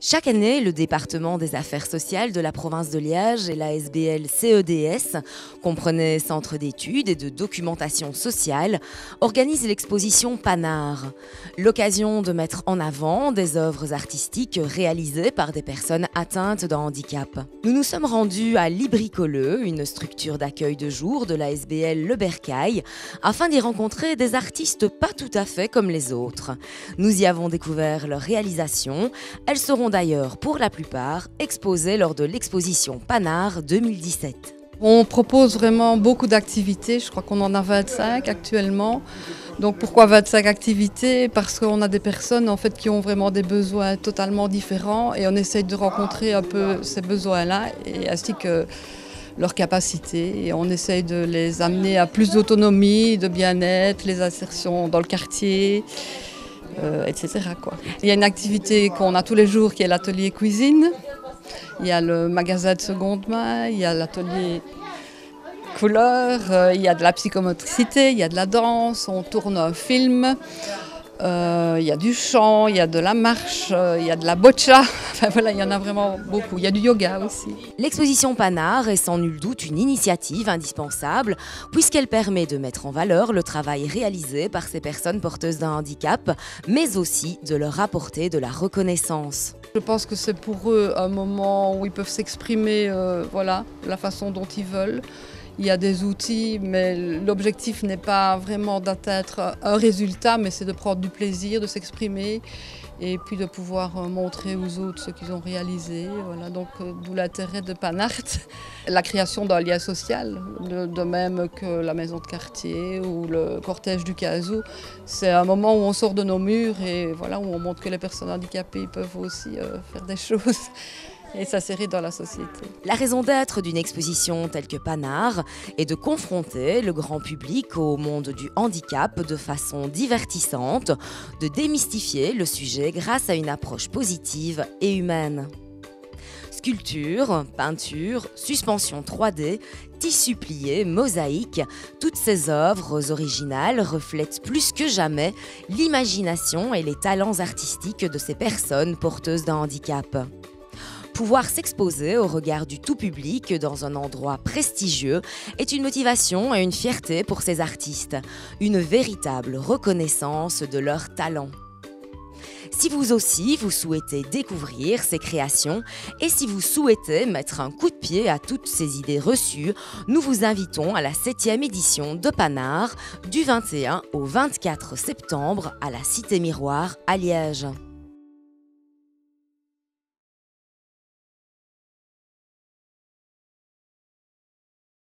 Chaque année, le département des affaires sociales de la province de Liège et la SBL CEDS, comprenait Centre d'études et de documentation sociale, organisent l'exposition Panard, l'occasion de mettre en avant des œuvres artistiques réalisées par des personnes atteintes d'un handicap. Nous nous sommes rendus à Libricoleux, une structure d'accueil de jour de la SBL Le Bercail, afin d'y rencontrer des artistes pas tout à fait comme les autres. Nous y avons découvert leurs réalisations. Elles seront d'ailleurs, pour la plupart, exposées lors de l'exposition Panard 2017. On propose vraiment beaucoup d'activités, je crois qu'on en a 25 actuellement. Donc pourquoi 25 activités? Parce qu'on a des personnes en fait, qui ont vraiment des besoins totalement différents et on essaye de rencontrer un peu ces besoins-là ainsi que leurs capacités. Et on essaye de les amener à plus d'autonomie, de bien-être, les insertions dans le quartier. Etc. quoi. Il y a une activité qu'on a tous les jours qui est l'atelier cuisine. Il y a le magasin de seconde main, il y a l'atelier couleur, il y a de la psychomotricité, il y a de la danse, on tourne un film, il y a du chant, il y a de la marche, il y a de la boccia. Enfin voilà, il y en a vraiment beaucoup. Il y a du yoga aussi. L'exposition Panard est sans nul doute une initiative indispensable puisqu'elle permet de mettre en valeur le travail réalisé par ces personnes porteuses d'un handicap, mais aussi de leur apporter de la reconnaissance. Je pense que c'est pour eux un moment où ils peuvent s'exprimer voilà, de la façon dont ils veulent. Il y a des outils, mais l'objectif n'est pas vraiment d'atteindre un résultat, mais c'est de prendre du plaisir, de s'exprimer et puis de pouvoir montrer aux autres ce qu'ils ont réalisé. Voilà, donc d'où l'intérêt de Panart, la création d'un lien social, de même que la maison de quartier ou le cortège du Casou. C'est un moment où on sort de nos murs et voilà, où on montre que les personnes handicapées peuvent aussi faire des choses. Et s'insérer dans la société. La raison d'être d'une exposition telle que Panard est de confronter le grand public au monde du handicap de façon divertissante, de démystifier le sujet grâce à une approche positive et humaine. Sculpture, peinture, suspension 3D, tissu plié, mosaïque, toutes ces œuvres originales reflètent plus que jamais l'imagination et les talents artistiques de ces personnes porteuses d'un handicap. Pouvoir s'exposer au regard du tout public dans un endroit prestigieux est une motivation et une fierté pour ces artistes, une véritable reconnaissance de leur talent. Si vous aussi, vous souhaitez découvrir ces créations et si vous souhaitez mettre un coup de pied à toutes ces idées reçues, nous vous invitons à la 7e édition de Panard du 21 au 24 septembre à la Cité Miroir à Liège.